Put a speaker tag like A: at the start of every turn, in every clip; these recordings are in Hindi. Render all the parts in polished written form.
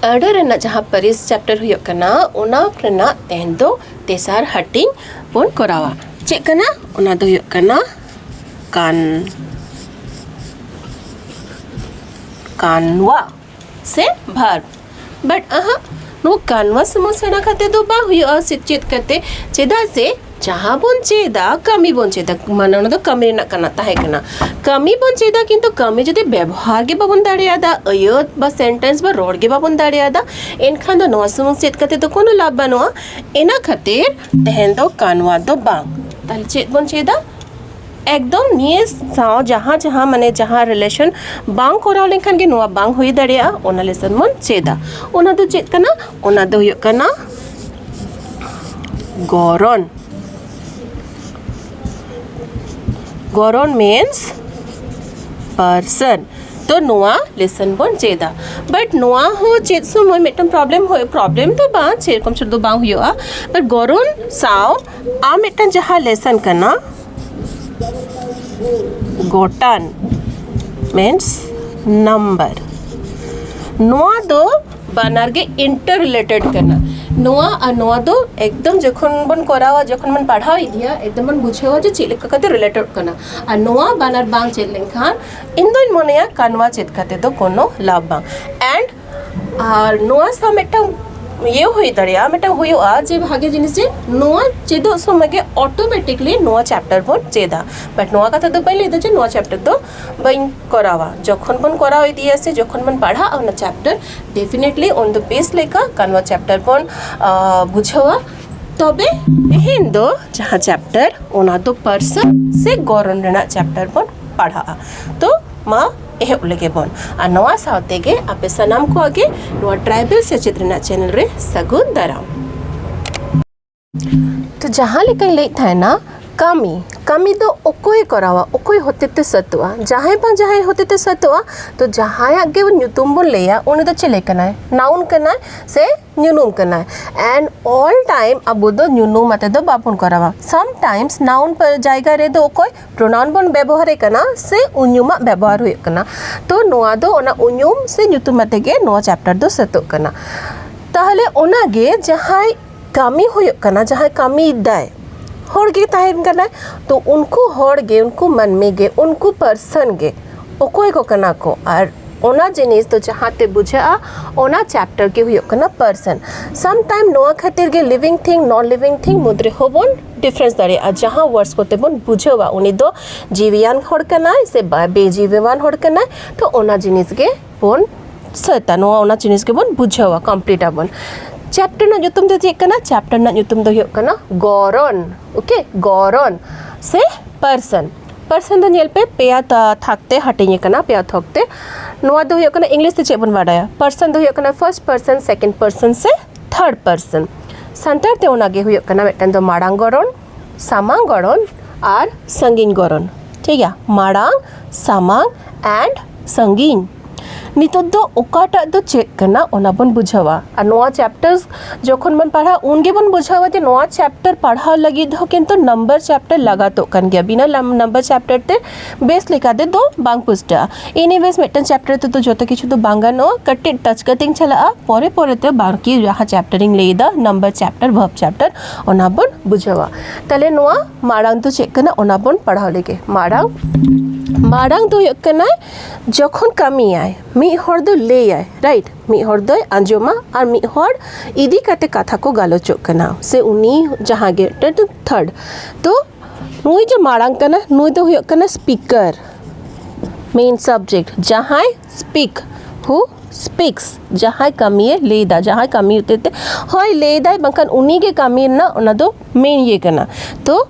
A: ᱟᱹᱲᱟᱹ ᱨᱮᱱᱟᱜ ᱡᱟᱦᱟᱸ ᱯᱟᱹᱨᱤᱥ ᱪᱮᱯᱴᱟᱨ ᱦᱩᱭᱩᱜ ᱠᱟᱱᱟ ᱚᱱᱟ ᱨᱮᱱᱟᱜ ᱛᱮᱦᱮᱧ ᱫᱚ ᱛᱮᱥᱟᱨ ᱦᱟᱹᱴᱤᱧ ᱵᱚᱱ ᱠᱚᱨᱟᱣᱟ। ᱪᱮᱫ ᱠᱟᱱᱟ? ᱚᱱᱟ ᱫᱚ ᱦᱩᱭᱩᱜ ᱠᱟᱱᱟ कानवा से भार बट नो कानवा समूह सेना खाते दो बा हुआ चेद करते चेदा से जहाँ बोन चेदा कमी बोन चेदा माने ओना दो कमी ना कना ताहे कना कमी बोन चेदा किंतु कमी जदि व्यवहार गे बाबन दाड़ेयादा अयत बा सेंटेंस बा रोड गे बाबन दाड़ेयादा एनखान दो नवा समूह चेद करते तो कोनो लाभ बानुआ एना खातिर तेहेन दो कानवा दो बांग ताले चेद बोन चेदा एकदम निये साव जहाँ जहाँ माने जहाँ रिलेशन बांग कोराव लेखन के नोआ बांग हुई दाड़ेया ओना लेसन मन चेदा ओना दो चेद कना ओना दो हुयुग कना गौरन गौरन मीन्स पर्सन तो नोआ लेसन बन चेदा बट नोआ हो चेद समय मिटम प्रॉब्लम तो बा सेरकम छद दो बांग हुयुआ but Gauran Sao uh mitten जहाँ लेसन कना गोटन मीन्स नंबर नोआ दो बानार के इंटर रिलेटेड करना नोआ और नोआ दो एकदम जखन बन करावा जखन मन पढ़ाव इदिया एकदम मन बुझेवा जे चेद लेका कते रिलेटेड करना और नोआ बानार बांग चेद लेखान इन दो मनेया कानवा चेद कते दो कोनो लाभ बांग एंड और नोआ सा मेटा ये हुई दाड़िया मेटा हुआ जे भागे जिनिस जे नोआ चेदो समय के ऑटोमेटिकली नोआ चैप्टर बन चेदा बट नोआ कथा तो पहले जे नोआ चैप्टर तो बइन करावा जखन बन कराव इदिया से जखन बन पढ़ा ओना chapter definitely on the base लेका कानवा चैप्टर बन बुझावा तबे एहेन दो जहां चैप्टर ओना दो पर्सन से गौरन रेना चैप्टर बन पढ़ा तो मा एहे उलगे बन और नवा सावते गे आपे सनाम को आगे नवा ट्राइबल सेचेद रेना चैनल रे सगुन दाराम तो जहाँ लेकिन ले था ना कमी कमी तो ओकोय करावा ओकोय होते ते सतवा जहाँ पा जहाँ होते ते सतवा तो जहाँ आगे वो न्यूतुम बोल लेया उन्हें तो चले करना है नाउन करना है से न्यूनुम करना है एंड ऑल टाइम अब दो न्यूनुम आते दो बापुन करावा सम टाइम्स नाउन पर जाएगा रे दो ओकोय प्रोनाउन बन व्यवहार करना से उन्युमा व्यवहार हुए करना तो नोआ दो ओना उन्युम से न्यूतुम आते गे नोआ चैप्टर दो सतो करना ताहले ओना गे जहाँ कमी हुए करना जहाँ कमी दाय हर गे ताहेन करना तो उनको हर गे उनको मन में गे उनको पर्सन गे ओकोय को करना को और ओना जिनिस तो जहाँ ते बुझा ओना चैप्टर के हुई करना पर्सन सम टाइम नोआ खातिर गे living thing non living thing मुद्रे होबन डिफरेंस दाड़े जहाँ वर्ड्स को तेबन बुझेवा उनी दो जीवियान हर करना से बेजीवियान हर करना तो ओना जिनिस गे बन सता नोआ ओना जिनिस गे बन बुझेवा कंप्लीट बन चैप्टर ना ᱧᱩᱛᱩᱢ ᱫᱚ ᱪᱮᱫ ᱠᱟᱱᱟ चैप्टर ना ᱧᱩᱛᱩᱢ ᱫᱚ ᱦᱩᱭᱩᱜ ᱠᱟᱱᱟ गौरन ओके गौरन से पर्सन पर्सन ᱫᱚ ᱧᱮᱞ ᱯᱮ ᱯᱮᱭᱟ ᱛᱷᱟᱠᱛᱮ ᱦᱟᱹᱴᱤᱧ ᱟᱠᱟᱱᱟ ᱯᱮᱭᱟ ᱛᱷᱚᱠᱛᱮ ᱱᱚᱣᱟ ᱫᱚ ᱦᱩᱭᱩᱜ ᱠᱟᱱᱟ इंग्लिश ᱛᱮ ᱪᱮᱫ ᱵᱚᱱ ᱵᱟᱰᱟᱭᱟ पर्सन ᱫᱚ ᱦᱩᱭᱩᱜ ᱠᱟᱱᱟ फर्स्ट पर्सन सेकंड पर्सन से थर्ड पर्सन ᱥᱟᱱᱛᱟᱲ ᱛᱮ ᱚᱱᱟᱜᱮ ᱦᱩᱭᱩᱜ ᱠᱟᱱᱟ ᱢᱤᱫᱴᱟᱝ ᱫᱚ ᱢᱟᱲᱟᱝ गौरन सामाᱝ गौरन और संगीन गौरन ठीक है माड़ांग सामांग एंड संगीन नितो दो ओकाटा दो चेक करना ओना बन बुझावा और नोआ चैप्टर्स जोखन मन पढ़ा उनगे बन बुझावा जे नोआ चैप्टर पढ़ा लगी दो किंतु नंबर चैप्टर लगा तो कन गया बिना नंबर चैप्टर ते बेस लिखा दे दो बांग पुस्टा एनीवेज मेटन चैप्टर तो जोतो किछु तो बांगा नो कट्टे टच कटिंग चला परे परे ते बाकी जहां चैप्टरिंग लेदा नंबर चैप्टर वर्ब चैप्टर ओना बन बुझावा तले नोआ माड़ांग तो चेक करना ओना बन पढ़ा लेगे माड़ांग तो कना जखन कमी आए मी हर दो ले आए राइट मी हर दो आंजोमा और मी हर इदी काते कथा को गालोचो कना से उनी जहाँ गे थर्ड तो नुई जो माड़ांग कना नुई तो कना स्पीकर मेन सब्जेक्ट जहाँ स्पीक हु स्पीक्स जहाँ कमी लेदा जहाँ कमी होते थे हय लेदा बंकन उनी के कमी ना ओना दो मेन ये कना तो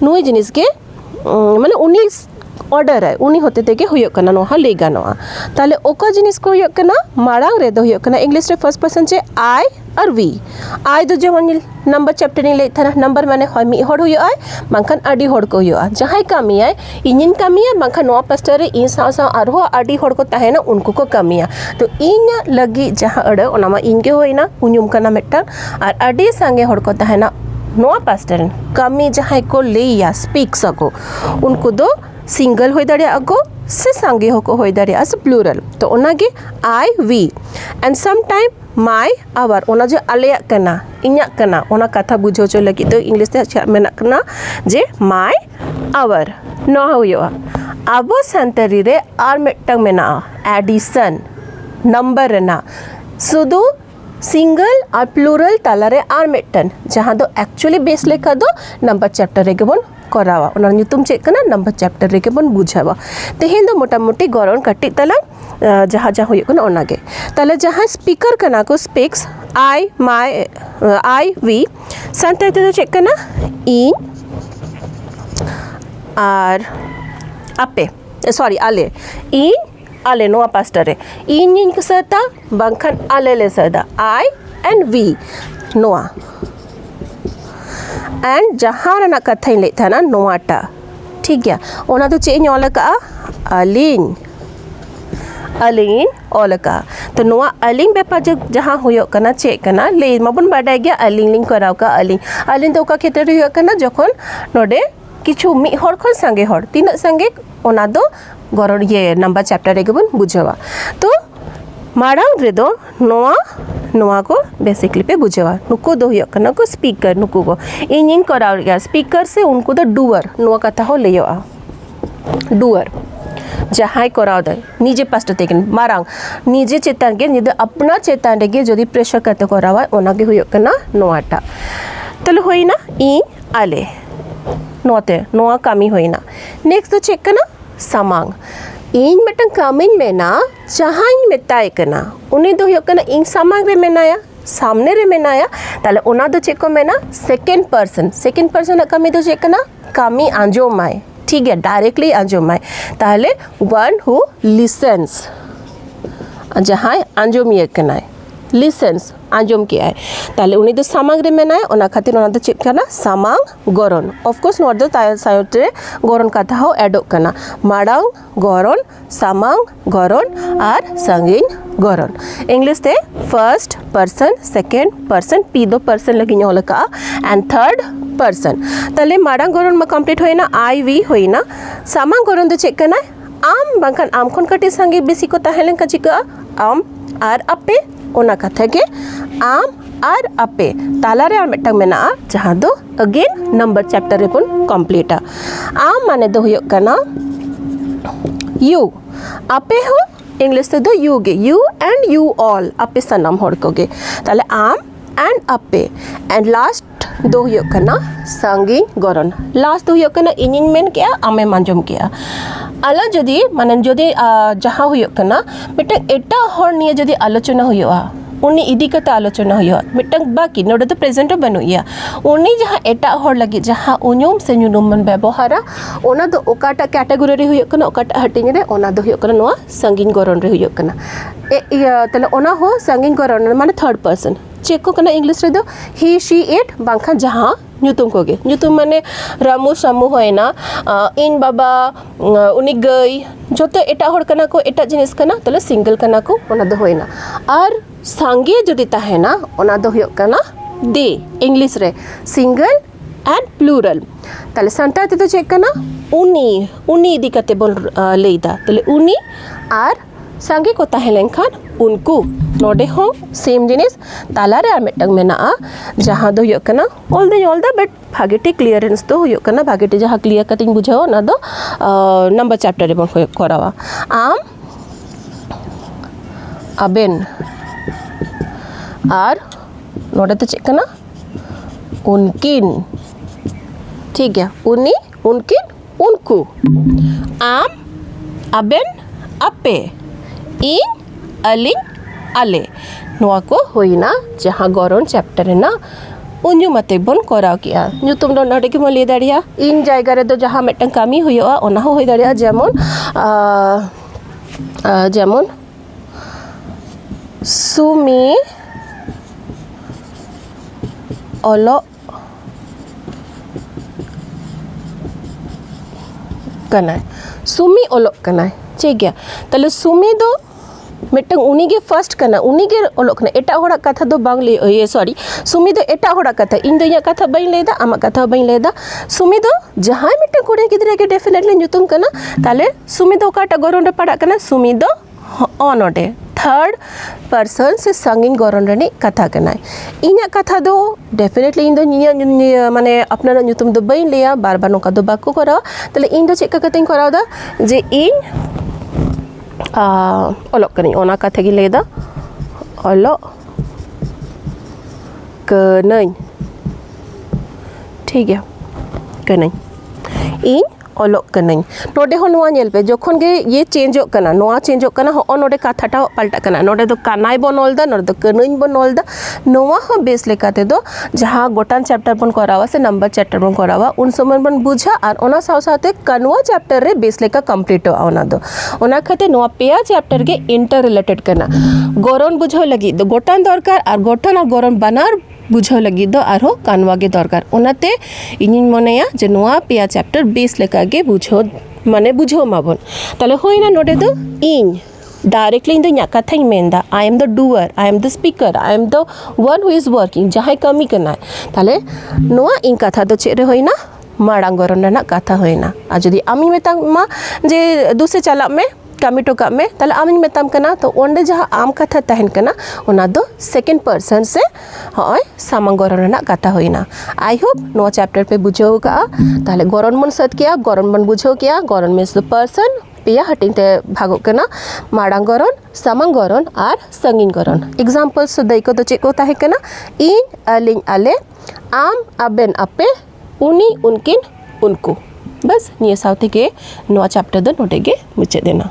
A: नुई जिनिस के माने उनी ऑर्डर है उनी होते थे के हुयो कना नोहा ले गानोआ ताले ओका जिनिस को हुयो कना माड़ांग रे दो हुयो कना इंग्लिश रे फर्स्ट पर्सन चे आई और वी आई दो जेमन नंबर चैप्टर नि ले थाना नंबर माने होय मी हड़ हुयो आय बांखान आडी हड़ को हुयो जहां कमी आय इनिन कमी है बांखान नोआ पास्टर रे इन साव साव आरो आडी हड़ को ताहेना उनको को कमिया तो इना लगी जहां अड़े ओना मा इनगे होइना उनुम कना मेटा और आडी संगे हड़ को ताहेना नोआ पास्टर कमी जहां को लेया स्पीक्स को उनको दो सिंगल हो दाड़िया को से सांगे हो को हो दाड़िया से प्लूरल तो ओनागे I we and some time my our ओना जो आलेयाग कना इᱧᱟᱜ कना ओना कथा बुझाव चो लगी तो इंग्लिश ते मेना कना जे माय आवर नोआ हुयोआ आबो सानताली रे आर मिदटांग मेना एडिशन नंबर रेना सुदु सिंगल और प्लूरल तालारे आर मिदटान जहां दो एक्चुअली बेस लेखा दो नंबर चैप्टर रे गेबन करावा ओना nyutum चेक कना नंबर चैप्टर रे गेबन बुझावा तेहेन दो मोटा मोटी गरन कट्टी तला जहाँ जहाँ हुई कना ओनागे ताले जहाँ स्पीकर कना को स्पीक्स आई माय आई वी सानताली ते चेक कना इन आर आपे सॉरी आले इन आले नोआ पास्टर रे इन इन कसता बंखन आले ले सदा आई एंड वी नोआ एंड जहाँ रना कथा ले था ना नोआटा ठीक गया ओना तो चेंज ओलका अलिन अलिन ओलका तो नोआ अलिन बेपा जब जहाँ हुयो कना चेक कना ले माबन बाडाय गया अलिन लिंक कराव का अलिन तो का क्षेत्र हुयो कना जखन नोडे किछु मि हर खन संगे हर तीन संगे ओना दो गरन ये नंबर चैप्टर रे गेबन बुझावा तो मारांग रे दो नोआ नोआ को बेसिकली पे बुझावा नुको दो हुयो कना को स्पीकर नुको को इन कराव गया स्पीकर से उनको दो डूअर नोआ कथा हो लेयोआ डूअर जहाँ कराव दे निजे पास्ट तेकन मारांग निजे चेतान के निदे अपना चेतान रे गे जदि प्रेशर करते करावा ओना गे हुयो कना नोआटा तले होइना इन आले नोते नोआ कामी होइना नेक्स्ट तो चेक कना सामांग इन मिदटांग कामिन मेना जहाँ इन मेताय कना उनी दो हुयो कना इन सामांग रे मेनाया सामने रे मेनाया ताले ओना दो चेक को मेना सेकंड पर्सन कामी दो चेक कना कामी आंजोमाय ठीक है डायरेक्टली आंजोमाय ताले वन हु लिसन्स जहाँ आंजोमिए कना लिसन्स आंजोम के आए ताले उनी दो सामांग रे मेनाय ओना खातिर ओना दो चेक कना सामांग गरन ऑफ कोर्स नोर दो ताय साइड रे गरन कथा हो एडोक कना माडांग गरन सामांग गरन आर संगिन गरन इंग्लिश ते first person second person P दो पर्सन लगी होलका एंड थर्ड पर्सन ताले माडांग गरन मा कंप्लीट होइना आई वी होइना सामांग गरन दो चेक कना आम बांखान आम खन कटी संगे बेसी को ताहेलन का चिका आम आर अपे ओना कथा के आम आर अपे तालारे आर मिदटांग मेना जहाँ दो अगेन नंबर चैप्टर रे बन कंप्लीटा आम माने दो हुयो कना यू अपे हो इंग्लिश ते दो यू गे यू एंड यू ऑल अपे सनम हर को गे ताले आम एंड अपे एंड लास्ट दो हुयो कना संगी गरन लास्ट दो हुयो कना इनिन मेन के आमे मांजम के आला जदि माने जदि जहाँ हुयो कना मिदटांग एटा हर निये जदि आलोचना हुयोआ उनी इदी कते आलोचना हुयोआ मिदटांग बाकी नोडे तो प्रेजेंट बनुइया उनी जहाँ एटा हर लगी जहाँ उनुम से नुनुम मन व्यवहारा ओना दो ओकाटा कैटेगरी रे हुयो कना ओकाटा हटिंग रे ओना दो हुयो कना नोआ संगीन गरन रे हुयो कना तले ओना हो संगीन गरन माने थर्ड पर्सन चेक को कना इंग्लिश रे दो ही शी इट बांखा जहाँ nyutum ko ge nyutum mane ramu samu hoina in baba uni gay joto eta hor kana ko eta jinis kana tole single kana ko ona do hoina ar sange jodi tahena ona do hoyok kana de english re single and plural tale santa te to check kana uni idi kate bol leida tole uni ar sange ko tahelen khan unku नोडे हो सेम जिनिस तालारे आर मिदटांग मेना जहाँ दो हुयो कना ऑल द बट भागेटी क्लियरेंस तो हुयो कना भागेटी जहाँ क्लियर कतिंग बुझाओ ना दो नंबर चैप्टर रे बन करावा आम अबेन आर नोडे तो चेक कना उनकिन ठीक है उनी उनकिन उनको आम अबेन अपे इन अलिन आले नोआ को होइना जहाँ गरन चैप्टर ना उन्यू मते बन कराव किया nyutum do नोडे के मले दाड़िया इन जायगा रे दो जहाँ मिदटांग कामी हुयोआ ओना हो होय दाड़िया जेमन सुमी ओलो कना सुमी ओलो कना ठीक गया तले सुमी दो मिदटांग उनी गे फर्स्ट कना उनी गे ओलोक कना एटा होड़ा कथा दो बांग ले सॉरी सुमी दो एटा होड़ा कथा इन दो या कथा बाई लेदा आमा कथा बाई लेदा सुमी दो जहां मिदटांग कुड़ी गिदरे के डेफिनेटली nyutum कना ताले सुमी दो काटा गरन रे पड़ा कना सुमी दो ओनोडे थर्ड पर्सन से संगीन गरन रनी कथा कनाय इन्या कथा दो डेफिनेटली इन दो निया माने अपना nyutum दो बाइन लेया बार बार नोका दो बाको करा तले इन दो चेक कतें कराव दा जे इन ओलक कनी ओना कथा गी लेदा ओलक कनाई ठीक है कनाई इन ओलक कनाई नोडे हो नोआ नेल पे जोखन गे ये चेंजो कना नोआ चेंजो कना हो नोडे कथाटा पाल्टा कना नोडे दो कानाई बन ओलदा नोडे दो कनाई बन ओलदा नोआ हो बेस लेकाते दो जहां गोटान चैप्टर बन करावा से नंबर चैप्टर बन करावा उन समय बन बुझा और ओना साव साथे कनवा चैप्टर रे बेस लेका कंप्लीट हो ओना दो ओना खाते नोआ पेया चैप्टर गे इंटर रिलेटेड कना गरन बुझाव लगी दो गोटान दरकार और गोटान और गरन बानार बुझाव लगी दो आरो कानवा गे दरकार ओनाते इनिन मनेया जे नोआ पेया चैप्टर बेस लेका गे बुझाव माने बुझाव माबन ताले होइना नोडे दो इन डायरेक्टली इन दो nya कथा मेंदा I am the doer I am the speaker I am the one who is working जहां कमी करना ताले नोआ इन कथा दो चेरे होइना माड़ांग गरन रना कथा होइना आ जदी आमी मेतामा जे दूसरे चला में कमी टोका में ताले आमिन मेताम कना तो ओंडे जहां आम कथा तहन कना ओना दो सेकंड पर्सन से होय सामांग गरन रना कथा होइना आई होप नो चैप्टर पे बुझाव का ताले गरन मन सत किया गरन मन बुझाव किया गरन मीन्स द पर्सन पेया हटिंग ते भागो कना माड़ांग गरन सामांग गरन और संगीन गरन एग्जांपल्स दई को तो चेक को ताहे कना इन अलिंग आले आम अबेन अपे उनी उनकिन उनको बस निये सावते के नोआ चैप्टर दो नोटे गे मुचे देना।